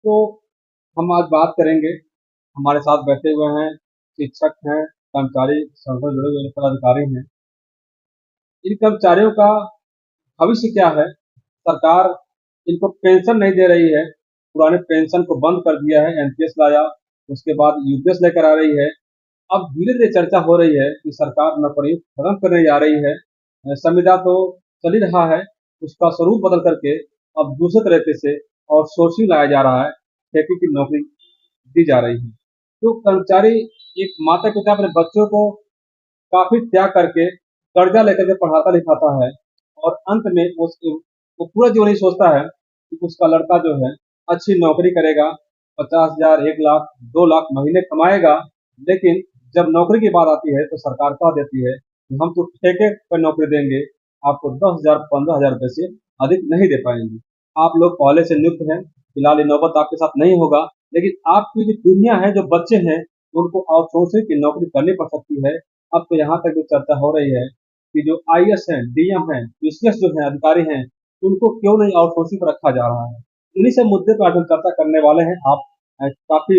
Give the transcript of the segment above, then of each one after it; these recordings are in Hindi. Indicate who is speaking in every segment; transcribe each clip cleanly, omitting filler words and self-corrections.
Speaker 1: तो हम आज बात करेंगे। हमारे साथ बैठे हुए हैं शिक्षक हैं, कर्मचारी संगठन से जुड़े हुए पदाधिकारी हैं। इन कर्मचारियों का भविष्य क्या है? सरकार इनको पेंशन नहीं दे रही है। पुराने पेंशन को बंद कर दिया है, एनपीएस लाया, उसके बाद यूपीएस लेकर आ रही है। अब धीरे-धीरे चर्चा हो रही है कि सरकार नौकरी खत्म करने जा रही है। संविदा तो चल ही रहा है, उसका स्वरूप बदल करके अब दूसरे तरीके से आउटसोर्सिंग लाया जा रहा है, ठेके की नौकरी दी जा रही है। तो कर्मचारी, एक माता-पिता अपने बच्चों को काफ़ी त्याग करके, कर्जा लेकर के पढ़ाता-लिखाता है और अंत में वो पूरा जीवन यही सोचता है कि उसका लड़का जो है अच्छी नौकरी करेगा, 50,000, 1 लाख, 2 लाख महीने कमाएगा। लेकिन जब नौकरी की बात आती है तो सरकार कह देती है कि हम तो ठेके पर नौकरी देंगे, आपको 10,000, 15,000 रुपए से अधिक नहीं दे पाएँगे। आप लोग पहले से नियुक्त हैं, फिलहाल ये नौबत आपके साथ नहीं होगा, लेकिन आपकी जो पीढ़ियाँ हैं, जो बच्चे हैं, उनको आउटसोर्सिंग की नौकरी करनी पड़ सकती है। अब तो यहाँ तक भी चर्चा हो रही है कि जो आईएएस हैं, डीएम हैं, पीसीएस जो हैं, अधिकारी हैं, उनको क्यों नहीं आउटसोर्सिंग पर रखा जा रहा है। इन्हीं सब मुद्दे पर आज हम चर्चा करने वाले हैं। आप काफ़ी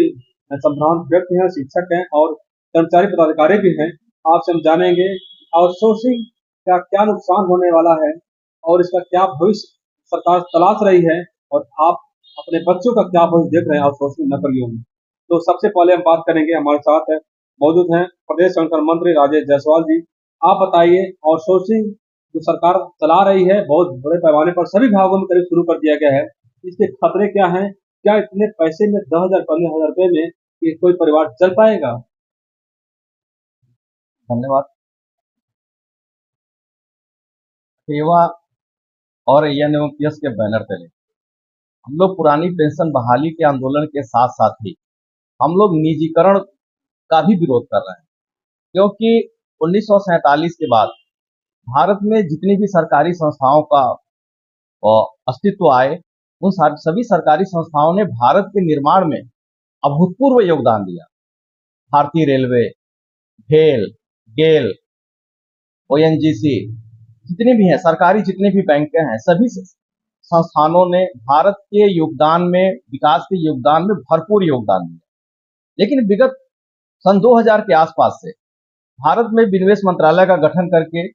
Speaker 1: संभ्रांत व्यक्ति हैं, शिक्षक हैं और कर्मचारी पदाधिकारी भी हैं। आपसे हम जानेंगे आउटसोर्सिंग का क्या नुकसान होने वाला है और इसका क्या भविष्य सरकार तलाश रही है, और आप अपने बच्चों का क्या भविष्य देख रहे हैं आउटसोर्सिंग नौकरियों में। तो सबसे पहले हम बात करेंगे, हमारे साथ मौजूद हैं प्रदेश संगठन मंत्री राजेश जायसवाल जी। आप बताइए, आउटसोर्सिंग जो सरकार चला रही है, बहुत बड़े पैमाने पर सभी भागों में करीब शुरू कर दिया गया है, इसके खतरे क्या हैं? क्या इतने पैसे में 10,000, 15,000 रुपए में ये कोई परिवार चल पाएगा?
Speaker 2: धन्यवाद। सेवा और एएनएमपीएस के बैनर तले हम लोग पुरानी पेंशन बहाली के आंदोलन के साथ साथ ही हम लोग निजीकरण का भी विरोध कर रहे हैं, क्योंकि 1947 के बाद भारत में जितनी भी सरकारी संस्थाओं का अस्तित्व आए, उन सभी सरकारी संस्थाओं ने भारत के निर्माण में अभूतपूर्व योगदान दिया। भारतीय रेलवे, भेल, गेल, ओएनजीसी, जितने भी हैं सरकारी, जितने भी बैंक हैं, सभी संस्थानों ने भारत के योगदान में, विकास के योगदान में भरपूर योगदान दिया। लेकिन विगत सन 2000 के आसपास से भारत में विनिवेश मंत्रालय का गठन करके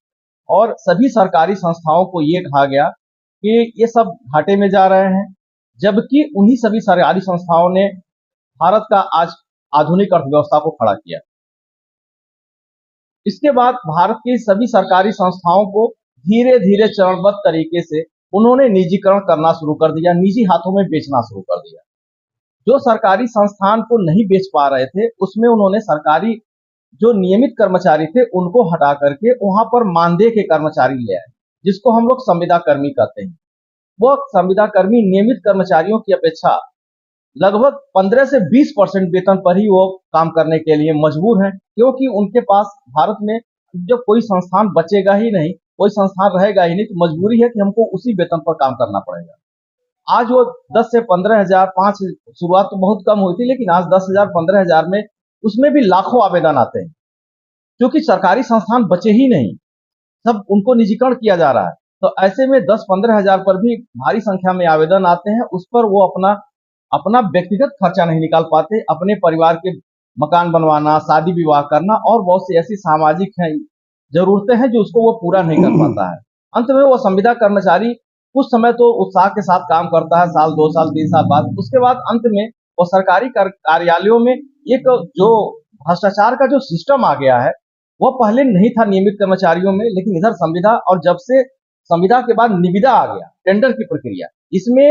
Speaker 2: और सभी सरकारी संस्थाओं को ये कहा गया कि ये सब घाटे में जा रहे हैं, जबकि उन्हीं सभी सरकारी संस्थाओं ने भारत का आज आधुनिक अर्थव्यवस्था को खड़ा किया। इसके बाद भारत की सभी सरकारी संस्थाओं को धीरे धीरे चरणबद्ध तरीके से उन्होंने निजीकरण करना शुरू कर दिया, निजी हाथों में बेचना शुरू कर दिया। जो सरकारी संस्थान को नहीं बेच पा रहे थे, उसमें उन्होंने सरकारी जो नियमित कर्मचारी थे उनको हटा करके वहां पर मानदेय के कर्मचारी ले आए, जिसको हम लोग संविदा कर्मी कहते हैं। वो संविदा कर्मी नियमित कर्मचारियों की अपेक्षा लगभग 15 से 20% वेतन पर ही वो काम करने के लिए मजबूर हैं, क्योंकि उनके पास भारत में जब कोई संस्थान बचेगा ही नहीं, कोई संस्थान रहेगा ही नहीं, तो मजबूरी है कि हमको उसी वेतन पर काम करना पड़ेगा। आज वो 10 से 15,000, 5 शुरुआत तो बहुत कम हुई थी, लेकिन आज 10,000, 15,000 में उसमें भी लाखों आवेदन आते हैं, क्योंकि सरकारी संस्थान बचे ही नहीं, सब उनको निजीकरण किया जा रहा है। तो ऐसे में 10-15,000 पर भी भारी संख्या में आवेदन आते हैं, उस पर वो अपना अपना व्यक्तिगत खर्चा नहीं निकाल पाते, अपने परिवार के मकान बनवाना, शादी विवाह करना और बहुत सी ऐसी सामाजिक जरूरतें हैं जो उसको वो पूरा नहीं कर पाता है। अंत में वो संविदा कर्मचारी कुछ समय तो उत्साह के साथ काम करता है, साल, 2 साल, 3 साल बाद, उसके बाद अंत में वो सरकारी कार्यालयों में एक जो भ्रष्टाचार का जो सिस्टम आ गया है, वो पहले नहीं था नियमित कर्मचारियों में, लेकिन इधर संविदा, और जब से संविदा के बाद निविदा आ गया, टेंडर की प्रक्रिया, इसमें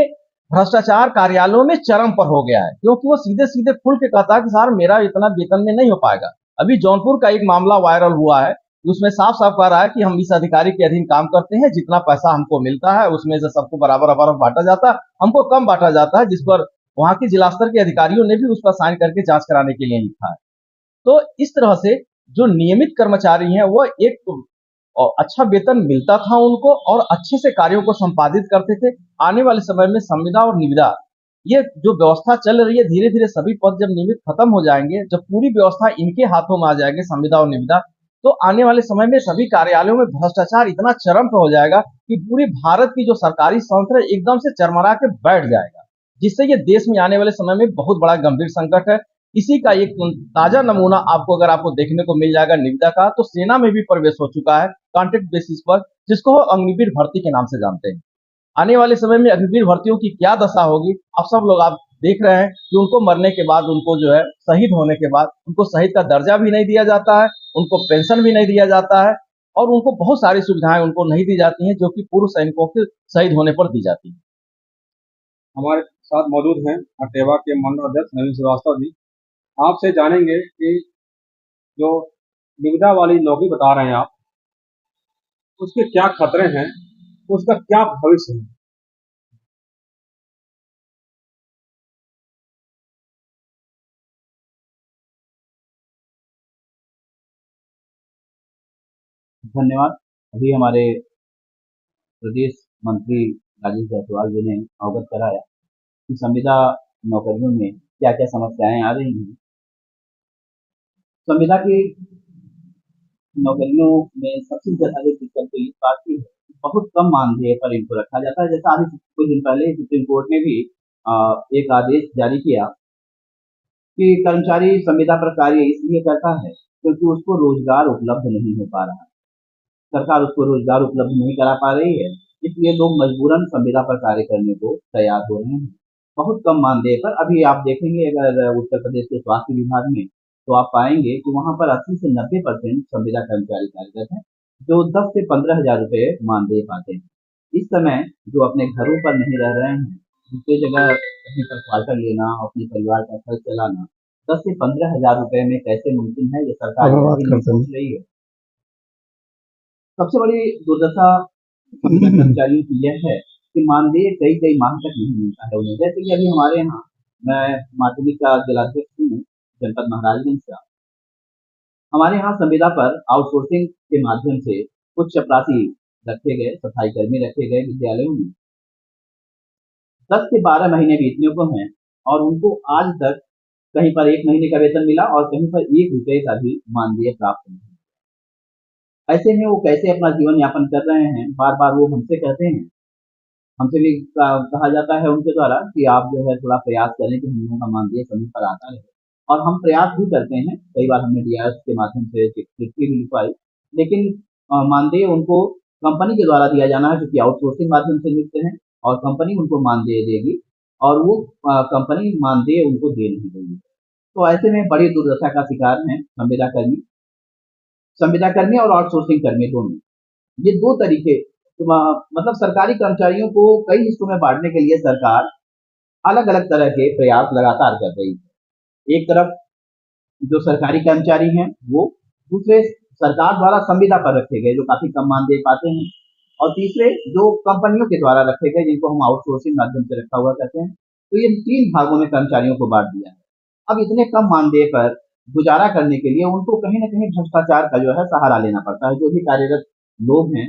Speaker 2: भ्रष्टाचार कार्यालयों में चरम पर हो गया है, क्योंकि वो सीधे सीधे खुल के कहता है कि सर मेरा इतना वेतन में नहीं हो पाएगा। अभी जौनपुर का एक मामला वायरल हुआ है, उसमें साफ साफ कह रहा है कि हम इस अधिकारी के अधीन काम करते हैं, जितना पैसा हमको मिलता है उसमें से सबको बराबर बराबर बांटा जाता है, हमको कम बांटा जाता है, जिस पर वहां के जिला स्तर के अधिकारियों ने भी उस पर साइन करके जांच कराने के लिए लिखा है। तो इस तरह से जो नियमित कर्मचारी हैं वो एक अच्छा वेतन मिलता था उनको और अच्छे से कार्यों को संपादित करते थे। आने वाले समय में संविदा और निविदा, ये जो व्यवस्था चल रही है, धीरे धीरे सभी पद जब नियमित खत्म हो जाएंगे, जब पूरी व्यवस्था इनके हाथों में आ जाएगी, संविदा और निविदा, तो आने वाले समय में सभी कार्यालयों में भ्रष्टाचार इतना चरम पे हो जाएगा कि पूरी भारत की जो सरकारी संस्था एकदम से चरमरा के बैठ जाएगा। जिससे ये देश में आने वाले समय में बहुत बड़ा गंभीर संकट है। इसी का एक ताजा नमूना आपको देखने को मिल जाएगा निविदा का। तो सेना में भी प्रवेश हो चुका है कॉन्ट्रैक्ट बेसिस पर, जिसको वो अग्निवीर भर्ती के नाम से जानते हैं। आने वाले समय में अग्निवीर भर्तियों की क्या दशा होगी, आप देख रहे हैं कि उनको मरने के बाद, उनको जो है शहीद होने के बाद, उनको शहीद का दर्जा भी नहीं दिया जाता है, उनको पेंशन भी नहीं दिया जाता है, और उनको बहुत सारी सुविधाएं उनको नहीं दी जाती हैं जो कि पूर्व सैनिकों के शहीद होने पर दी जाती है।
Speaker 1: हमारे साथ मौजूद हैं अटेवा के मंडल अध्यक्ष नवीन श्रीवास्तव जी। आपसे जानेंगे कि जो निविदा वाली नौकरी बता रहे हैं आप, उसके क्या खतरे हैं, उसका क्या भविष्य है?
Speaker 3: धन्यवाद। अभी हमारे प्रदेश मंत्री राजेश जायसवाल जी ने अवगत कराया कि संविदा नौकरियों में क्या क्या समस्याएं आ रही हैं। संविदा की नौकरियों में सबसे ज्यादा दिक्कत तो इस बात की है, बहुत कम मानदेय पर इनको रखा जाता है। जैसा अभी कुछ दिन पहले सुप्रीम कोर्ट ने भी एक आदेश जारी किया कि कर्मचारी संविदा पर कार्य इसलिए करता है क्योंकि उसको रोजगार उपलब्ध नहीं हो पा रहा, सरकार उसको रोजगार उपलब्ध नहीं करा पा रही है, इसलिए लोग मजबूरन संविदा पर कार्य करने को तैयार हो रहे हैं, बहुत कम मानदेय पर। अभी आप देखेंगे अगर उत्तर प्रदेश के स्वास्थ्य विभाग में, तो आप पाएंगे कि वहां पर 80 से 90% संविदा कर्मचारी कार्यरत हैं, जो 10 से 15 हजार रुपए मानदेय पाते हैं। इस समय जो अपने घरों पर नहीं रह रहे हैं, दूसरी जगह कहीं पर क्वार्टर लेना, अपने परिवार का खर्च चलाना 10 से 15 हजार रुपए में कैसे मुमकिन है, ये सरकार नहीं सोच रही है। सबसे बड़ी दुर्दशा संविदा कर्मचारियों की यह है कि मानदेय कई माह तक नहीं मिलता है उन्हें। जैसे कि अभी हमारे यहाँ, मैं माध्यमिक का जिलाध्यक्ष हूँ जनपद महाराजगंज का, हमारे यहाँ संविदा पर आउटसोर्सिंग के माध्यम से कुछ चपरासी रखे गए, सफाई कर्मी रखे गए विद्यालयों में। 10 से 12 महीने बीतने को हैं और उनको आज तक कहीं पर 1 महीने का वेतन मिला और कहीं पर 1 रुपए का भी मानदेय प्राप्त नहीं। ऐसे में वो कैसे अपना जीवन यापन कर रहे हैं, बार बार वो हमसे कहते हैं, हमसे भी कहा जाता है उनके द्वारा कि आप जो है थोड़ा प्रयास करें कि हम लोगों का मानदेय समय पर आता रहे, और हम प्रयास भी करते हैं। कई बार हमने डीआरएस के माध्यम से चिट्ठी भी लिखवाई, लेकिन मानदेय उनको कंपनी के द्वारा दिया जाना है, क्योंकि आउटसोर्सिंग माध्यम से मिलते हैं और कंपनी उनको मानदेय देगी और वो कंपनी मानदेय उनको दे नहीं देगी। तो ऐसे में बड़ी दुर्दशा का शिकार है संविदा कर्मी और आउटसोर्सिंग कर्मी दोनों। ये दो तरीके, तो मतलब सरकारी कर्मचारियों को कई हिस्सों में बांटने के लिए सरकार अलग अलग तरह के प्रयास लगातार कर रही है। एक तरफ जो सरकारी कर्मचारी हैं वो दूसरे सरकार द्वारा संविदा पर रखे गए जो काफी कम मानदेय पाते हैं, और तीसरे जो कंपनियों के द्वारा रखे गए जिनको हम आउटसोर्सिंग माध्यम से रखा हुआ कहते हैं। तो ये 3 भागों में कर्मचारियों को बांट दिया है। अब इतने कम मानदेय पर गुजारा करने के लिए उनको कहीं न कहीं भ्रष्टाचार का जो है सहारा लेना पड़ता है। जो भी कार्यरत लोग हैं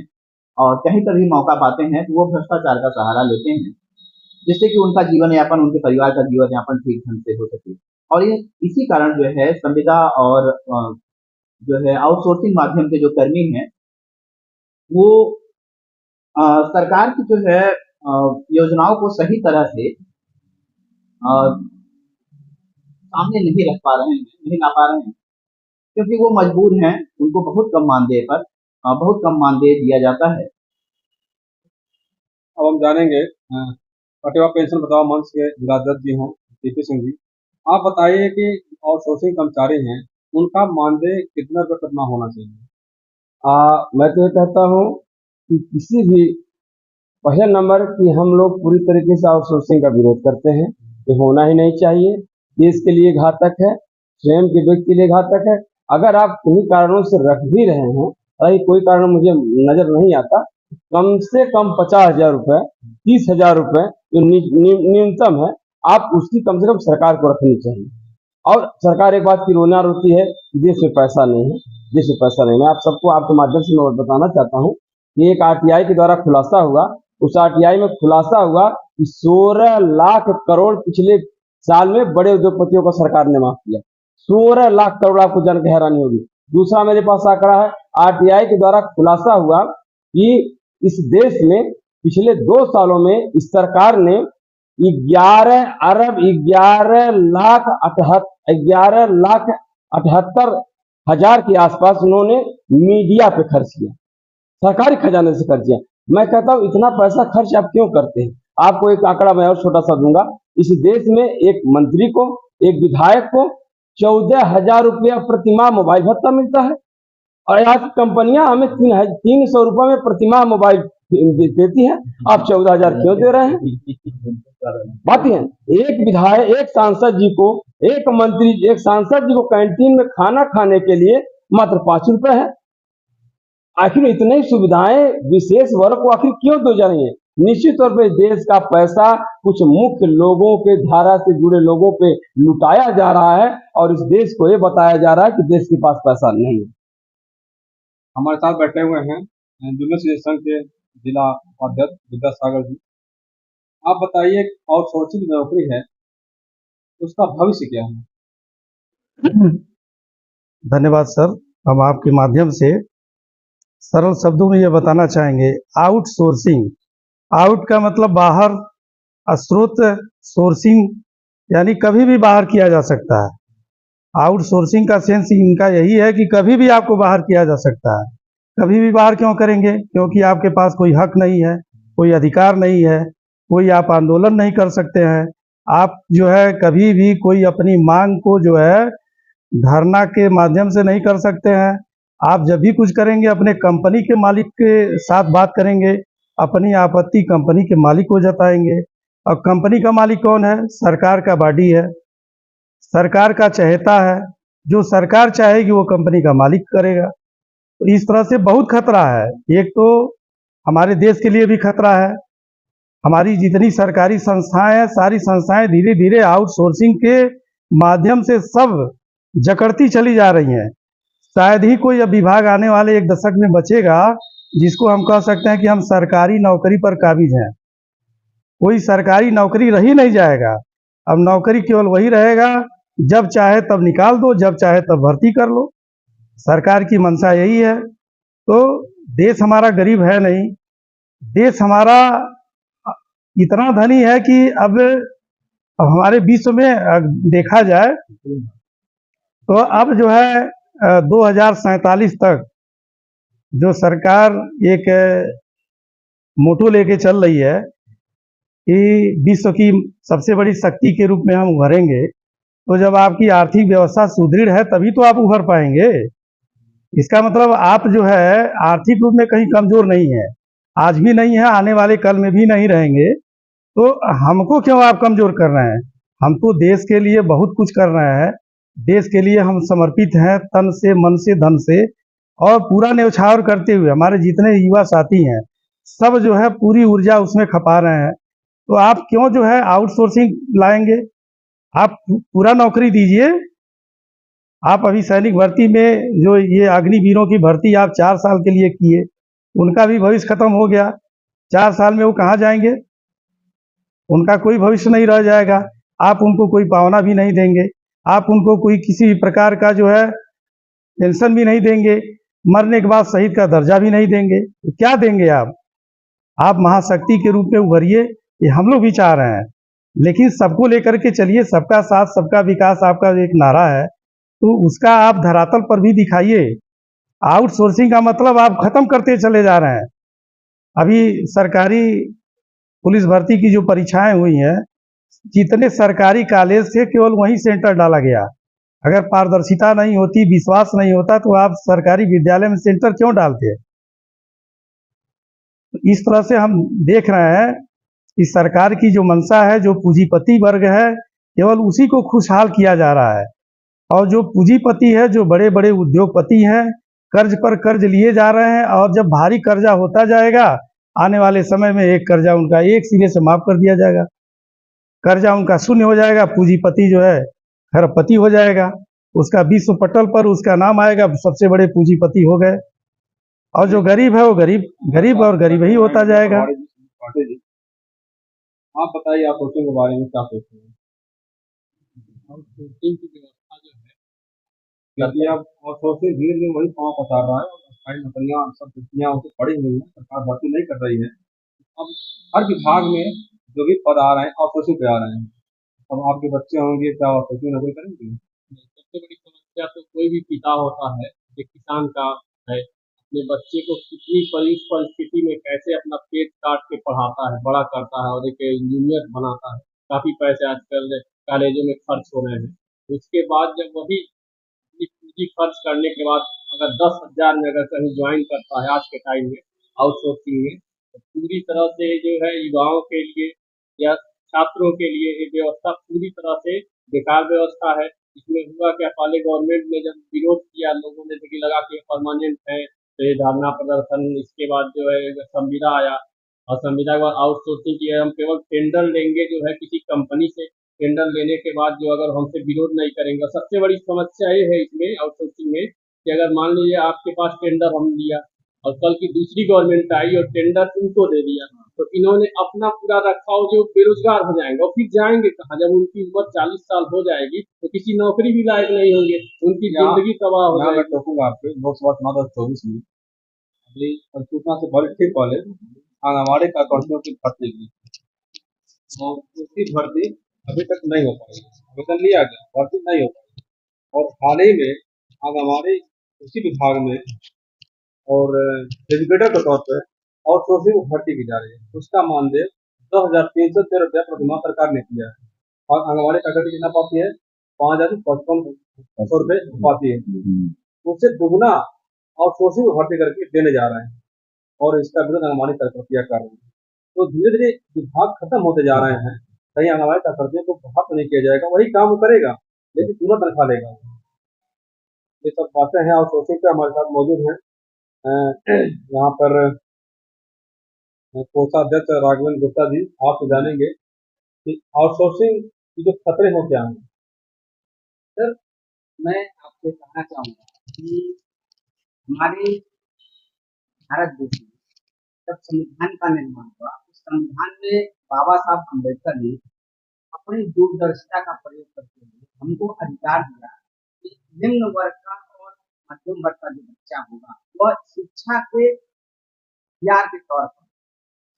Speaker 3: और कहीं पर भी मौका पाते हैं तो वो भ्रष्टाचार का सहारा लेते हैं, जिससे कि उनका जीवन यापन, उनके परिवार का जीवन यापन ठीक ढंग से हो सके। और ये इसी कारण जो है संविदा और जो है आउटसोर्सिंग माध्यम के जो कर्मी हैं वो सरकार की जो है योजनाओं को सही तरह से सामने नहीं रख पा रहे हैं, नहीं ला पा रहे हैं, क्योंकि वो मजबूर हैं, उनको बहुत कम मानदेय दिया जाता है।
Speaker 1: अब हम जानेंगे अटेवा पेंशन बचाव मंच के जिलाध्यक्ष जी हैं टीपी सिंह जी। आप बताइए कि आउटसोर्सिंग कर्मचारी हैं, उनका मानदेय कितना होना चाहिए?
Speaker 4: मैं तो ये कहता हूँ कि किसी भी, पहले नंबर कि हम लोग पूरी तरीके से आउटसोर्सिंग का विरोध करते हैं, ये होना ही नहीं चाहिए। देश के लिए घातक है, स्वयं के व्यक्ति के लिए घातक है। अगर आप किन्हीं कारणों से रख भी रहे हैं, हालांकि कोई कारण मुझे नजर नहीं आता, कम से कम 50,000 रुपए, 30,000 रुपए जो न्यूनतम है, आप उसकी कम से कम सरकार को रखनी चाहिए। और सरकार एक बात की रोना रोती है, देश में पैसा नहीं है, देश में पैसा नहीं है। आप सबको आपके माध्यम से मैं बताना चाहता हूँ कि एक आरटीआई के द्वारा खुलासा हुआ, उस आरटीआई में खुलासा हुआ कि 16 लाख करोड़ पिछले साल में बड़े उद्योगपतियों को सरकार ने माफ किया। 16 लाख करोड़, आपको जान के हैरानी होगी। दूसरा मेरे पास आंकड़ा है, आरटीआई के द्वारा खुलासा हुआ कि इस देश में पिछले 2 सालों में इस सरकार ने 11,78,11,78,000 के आसपास उन्होंने मीडिया पे खर्च किया, सरकारी खजाने से खर्च किया। मैं कहता हूँ इतना पैसा खर्च आप क्यों करते हैं? आपको एक आंकड़ा मैं और छोटा सा दूंगा। इस देश में एक मंत्री को, एक विधायक को 14,000 रुपया प्रतिमाह मोबाइल भत्ता मिलता है, और आज कंपनियां हमें 300 रुपये में प्रतिमाह मोबाइल देती है। आप 14,000 क्यों दे रहे हैं? बात है, एक विधायक, एक सांसद जी को, एक मंत्री, एक सांसद जी को कैंटीन में खाना खाने के लिए मात्र 5 रुपए है। आखिर इतनी सुविधाएं विशेष वर्ग को आखिर क्यों दो जा रही है? निश्चित तौर पे देश का पैसा कुछ मुख्य लोगों के, धारा से जुड़े लोगों पे लुटाया जा रहा है, और इस देश को ये बताया जा रहा है कि देश के पास पैसा नहीं है।
Speaker 1: हमारे साथ बैठे हुए हैं जूनियर सिटीजन संघ के जिला उपाध्यक्ष विद्यासागर जी। आप बताइए, आउटसोर्सिंग नौकरी है, उसका भविष्य क्या है?
Speaker 5: धन्यवाद सर। हम आपके माध्यम से सरल शब्दों में ये बताना चाहेंगे, आउटसोर्सिंग, आउट का मतलब बाहर, स्रोत, सोर्सिंग यानी कभी भी बाहर किया जा सकता है। आउटसोर्सिंग का सेंस इनका यही है कि कभी भी आपको बाहर किया जा सकता है। कभी भी बाहर क्यों करेंगे? क्योंकि आपके पास कोई हक नहीं है, कोई अधिकार नहीं है, कोई आप आंदोलन नहीं कर सकते हैं। आप जो है कभी भी कोई अपनी मांग को जो है धरना के माध्यम से नहीं कर सकते हैं। आप जब भी कुछ करेंगे अपने कंपनी के मालिक के साथ बात करेंगे, अपनी आपत्ति कंपनी के मालिक को जताएंगे। और कंपनी का मालिक कौन है? सरकार का बॉडी है, सरकार का चहेता है। जो सरकार चाहेगी वो कंपनी का मालिक करेगा। तो इस तरह से बहुत खतरा है। एक तो हमारे देश के लिए भी खतरा है। हमारी जितनी सरकारी संस्थाएं हैं, सारी संस्थाएं धीरे धीरे आउटसोर्सिंग के माध्यम से सब जकड़ती चली जा रही हैं। शायद ही कोई अब विभाग आने वाले 1 दशक में बचेगा जिसको हम कह सकते हैं कि हम सरकारी नौकरी पर काबिज हैं। कोई सरकारी नौकरी रह ही नहीं जाएगा। अब नौकरी केवल वही रहेगा, जब चाहे तब निकाल दो, जब चाहे तब भर्ती कर लो। सरकार की मंशा यही है। तो देश हमारा गरीब है नहीं, देश हमारा इतना धनी है कि अब हमारे विश्व में देखा जाए तो अब जो है 2047 तक जो सरकार एक मोटो लेके चल रही है कि विश्व की सबसे बड़ी शक्ति के रूप में हम उभरेंगे, तो जब आपकी आर्थिक व्यवस्था सुदृढ़ है तभी तो आप उभर पाएंगे। इसका मतलब आप जो है आर्थिक रूप में कहीं कमजोर नहीं है, आज भी नहीं है, आने वाले कल में भी नहीं रहेंगे। तो हमको क्यों आप कमजोर कर रहे हैं? हम तो देश के लिए बहुत कुछ कर रहे हैं। देश के लिए हम समर्पित हैं, तन से, मन से, धन से, और पूरा न्यौछावर करते हुए हमारे जितने युवा साथी हैं सब जो है पूरी ऊर्जा उसमें खपा रहे हैं। तो आप क्यों जो है आउटसोर्सिंग लाएंगे? आप पूरा नौकरी दीजिए। आप अभी सैनिक भर्ती में जो ये अग्निवीरों की भर्ती आप 4 साल के लिए किए, उनका भी भविष्य खत्म हो गया। 4 साल में वो कहाँ जाएंगे? उनका कोई भविष्य नहीं रह जाएगा। आप उनको कोई पावना भी नहीं देंगे, आप उनको कोई किसी भी प्रकार का जो है पेंशन भी नहीं देंगे, मरने के बाद शहीद का दर्जा भी नहीं देंगे। तो क्या देंगे आप? आप महाशक्ति के रूप में उभरिए, ये हम लोग भी चाह रहे हैं, लेकिन सबको लेकर के चलिए। सबका साथ सबका विकास आपका एक नारा है, तो उसका आप धरातल पर भी दिखाइए। आउटसोर्सिंग का मतलब आप खत्म करते चले जा रहे हैं। अभी सरकारी पुलिस भर्ती की जो परीक्षाएं हुई हैं, जितने सरकारी कॉलेज से केवल वहीं सेंटर डाला गया। अगर पारदर्शिता नहीं होती, विश्वास नहीं होता, तो आप सरकारी विद्यालय में सेंटर क्यों डालते हैं? इस तरह से हम देख रहे हैं कि सरकार की जो मंशा है, जो पूंजीपति वर्ग है, केवल उसी को खुशहाल किया जा रहा है। और जो पूंजीपति है, जो बड़े बड़े उद्योगपति हैं, कर्ज पर कर्ज लिए जा रहे हैं। और जब भारी कर्जा होता जाएगा, आने वाले समय में एक कर्जा उनका एक सिरे से माफ कर दिया जाएगा, कर्जा उनका शून्य हो जाएगा, पूंजीपति जो है खरबपति हो जाएगा, उसका विश्व पटल पर उसका नाम आएगा, सबसे बड़े पूंजीपति हो गए। और जो गरीब है वो गरीब और गरीब ही होता जाएगा।
Speaker 1: आप बताइए, आप सोचें के बारे में क्या सोचते हैं? आउटसोर्सिंग की व्यवस्था जो है, क्योंकि अब आउटसोर्सिंग धीरे धीरे वही पाँव पसार रहा है, और स्थायी नौकरियाँ सब रिक्तियाँ उसे पड़ी हुई हैं, सरकार भर्ती नहीं कर रही है। अब हर विभाग में जो भी पद आ रहे हैं आउटसोर्सिंग पे आ रहे हैं। अब आपके बच्चे होंगे, क्या आउटसोर्सिंग नौकरी करेंगे?
Speaker 6: सबसे बड़ी समस्या तो कोई भी पिता होता है, एक किसान का है, अपने बच्चे को कितनी परिस्थिति में कैसे अपना पेट काट के पढ़ाता है, बड़ा करता है और एक इंजीनियर बनाता है। काफ़ी पैसे आजकल कॉलेजों में खर्च हो रहे हैं। उसके बाद जब वही इतनी पूँजी खर्च करने के बाद अगर 10,000 में अगर कहीं जॉइन करता है आज के टाइम में आउटसोर्सिंग में, तो पूरी तरह से जो है युवाओं के लिए या छात्रों के लिए ये व्यवस्था पूरी तरह से बेकार व्यवस्था है। इसमें हुआ क्या, पहले गवर्नमेंट ने जब विरोध किया, लोगों ने देखिए लगा के परमानेंट है, तो ये धरना प्रदर्शन, इसके बाद जो है संविदा आया और संविदा के बाद आउटसोर्सिंग की हम केवल टेंडर लेंगे जो है किसी कंपनी से, टेंडर लेने के बाद जो अगर हमसे विरोध नहीं करेंगे, और सबसे बड़ी समस्या ये है इसमें आउटसोर्सिंग में कि अगर मान लीजिए आपके पास टेंडर हम लिया और कल की दूसरी गवर्नमेंट आई और टेंडर इनको दे दिया, तो इन्होंने अपना पूरा रखा हो, जो बेरोजगार हो जाएंगे और फिर जाएंगे कहाँ? जब उनकी उम्र 40 साल हो जाएगी तो किसी नौकरी भी लायक नहीं होंगे, उनकी जिंदगी तबाह हो
Speaker 1: यहाँ मैं
Speaker 6: जाएगी।
Speaker 1: टोकूंगा आपके लोकसभा चुनाव 2024 में अभी सूचना से बड़ी ठीक पहले आंगनबाड़ी कार्यकर्तियों की भर्ती की और उसकी भर्ती अभी तक नहीं हो पाई। आवेदन लिया गया, भर्ती नहीं हो पाई और हाल ही में आंगनबाड़ी उसी विभाग में और एजुकेटर के तौर पर आउटसोर्सिंग को भर्ती की जा रही है। उसका मानदेय 2,313 रुपया प्रतिमाह सरकार ने किया है और आंगनबाड़ी कार्यकर्ता कितना पाती है? 5,55 रुपये पाती है। उससे दुगुना आउटसोर्सिंग को भर्ती करके देने जा रहे हैं और इसका विरोध आंगनबाड़ी कार्यकर्तियां कर रही हैं। तो धीरे धीरे विभाग खत्म होते जा रहे हैं। कहीं आंगनबाड़ी कार्यकर्तियों को बाहर तो नहीं किया जाएगा, वही काम वो करेगा लेकिन पूरा तनख्वाह लेगा। ये सब बातें हैं आउटसोर्सिंग पे हमारे साथ मौजूद हैं यहाँ पर कोषाध्यक्ष राघवेंद्र गुप्ता जी, आपसे जानेंगे कि आउटसोर्सिंग की जो खतरे हैं क्या हैं।
Speaker 3: सर, मैं आपसे कहना चाहूँगा कि हमारे भारत देश में जब संविधान का निर्माण हुआ, उस संविधान में बाबा साहब अम्बेडकर ने अपनी दूरदर्शिता का प्रयोग करते हुए हमको अधिकार दिया कि निम्न वर्ग का और मध्यम वर्ग का जो बच्चा होगा वह शिक्षा के हथियार के तौर पर,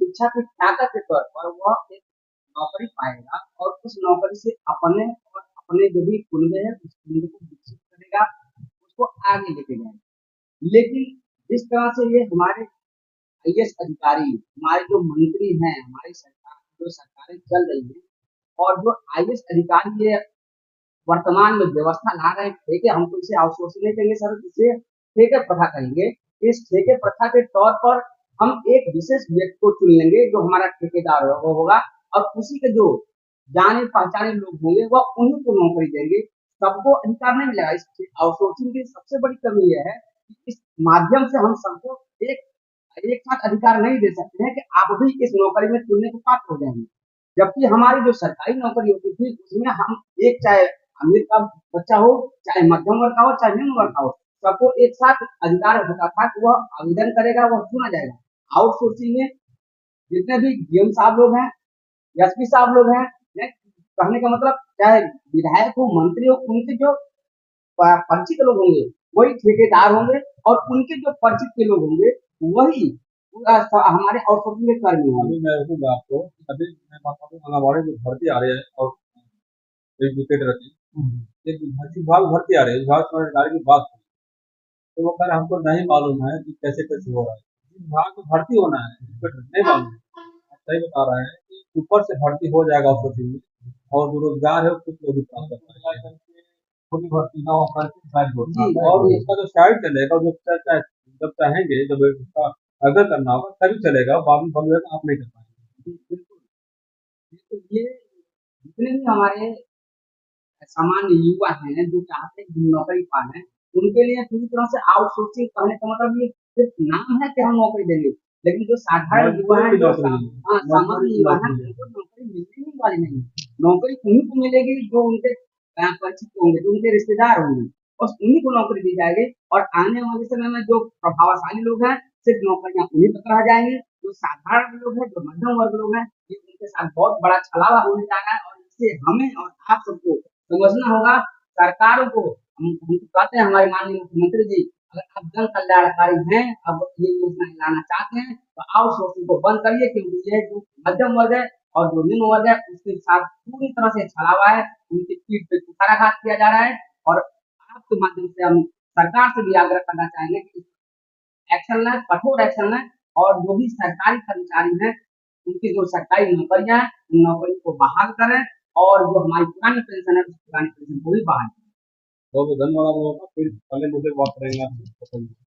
Speaker 3: शिक्षा की ताकत के तौर पर वह एक नौकरी पाएगा और उस नौकरी से अपने और अपने जो भी कुंडे हैं उस कुंडे को विकसित करेगा, उसको आगे लेके जाएगा। लेकिन जिस तरह से ये हमारे आईएएस अधिकारी, हमारे जो मंत्री हैं, हमारी सरकार जो सरकारें चल रही हैं और जो आईएएस अधिकारी ये वर्तमान में व्यवस्था ला रहे हैं ठेके, हमको इसे आउटसोर्सिंग नहीं करेंगे सर, इसे ठेके प्रथा कहेंगे। इस ठेके प्रथा के तौर पर हम एक विशेष व्यक्ति को चुन लेंगे जो हमारा ठेकेदार होगा और उसी के जो जाने पहचाने लोग होंगे वह उन्हीं को नौकरी देंगे, सबको अधिकार नहीं मिलेगा। इस आउटसोर्सिंग की सबसे बड़ी कमी यह है कि इस माध्यम से हम सबको एक साथ अधिकार नहीं दे सकते हैं कि आप भी इस नौकरी में चुनने को पात्र हो जाएंगे। जबकि हमारी जो सरकारी नौकरी होती थी उसमें हम एक चाहे अमीर का बच्चा हो, चाहे मध्यम वर्ग का हो, चाहे निम्न वर्ग का हो, सबको एक साथ अधिकार होता था कि वह आवेदन करेगा, वह चुना जाएगा। आउटसोर्सिंग में जितने भी डीएम साहब लोग हैं, एसपी साहब लोग हैं, कहने का मतलब चाहे विधायक हो, मंत्री हो, उनके जो परिचित लोग होंगे वही ठेकेदार होंगे और उनके जो परिचित के लोग होंगे वही हमारे आउटसोर्सिंग के कर्मी होंगे।
Speaker 1: अभी मैं बताऊंगा आपको, अभी मैं बात करूँ आंगनबाड़ी में भर्ती आ रही है और एजुकेटर की एक विभाग भर्ती आ रही है, विभाग सरकारी की बात तो वो कह रहे हमको नहीं मालूम है कि कैसे कैसे हो रहा है। विभाग को भर्ती होना है, एजुकेटर नहीं मालूम है। आप सही बता रहे हैं कि ऊपर से भर्ती हो जाएगा आउटसोर्सिंग में और जो रोजगार है वो कुछ लोग ही प्राप्त कर पाएंगे। खुद ही भर्ती ना हो करके शायद होता और उसका जो साइड चलेगा जो जब चाहेंगे, जब उसका अगर करना होगा तभी चलेगा, बाद में बंद हो जाएगा, आप नहीं कर पाएंगे।
Speaker 3: बिल्कुल, बिल्कुल। ये जितने भी हमारे सामान्य युवा हैं जो चाहते हैं कि नौकरी पाए, उनके लिए पूरी तरह से आउटसोर्सिंग कहने का मतलब ये सिर्फ नाम है कि हम नौकरी देंगे, लेकिन जो साधारण युवा है, जो सामान्य युवा है, उनको नौकरी मिलने ही वाली नहीं है। नौकरी उन्हीं को मिलेगी जो उनके परिचित होंगे, जो उनके रिश्तेदार होंगे, बस उन्हीं को नौकरी दी जाएगी और आने वाले समय में जो प्रभावशाली लोग हैं सिर्फ नौकरियां उन्हीं तक रह जाएंगी। जो साधारण लोग हैं, जो मध्यम वर्ग लोग हैं, ये उनके साथ बहुत बड़ा छलावा होने जा रहा है और इससे हमें और आप सबको समझना होगा। सरकारों को हम कहते हैं, हमारे माननीय मुख्यमंत्री जी, अगर आप जन कल्याणकारी हैं, अब ये योजना लाना चाहते हैं
Speaker 7: तो आउटसोर्सिंग को बंद करिए, क्योंकि ये जो मध्यम वर्ग है और जो निम्न वर्ग है उसके साथ पूरी तरह से छलावा है, उनकी पीठ पे कुठाराघात किया जा रहा है। और आपके माध्यम से हम सरकार से भी आग्रह करना चाहेंगे कि एक्शन लें, कठोर एक्शन लें, और जो भी सरकारी कर्मचारी हैं उनकी जो सरकारी नौकरियां हैं उन नौकरी को बहाल करें, और जो हमारी पुरानी पेंशन है उस पुरानी पेंशन को भी बहाल करें।
Speaker 1: बहुत बहुत धन्यवाद। फिर अगले मुद्दे पर बात करेंगे आपसे।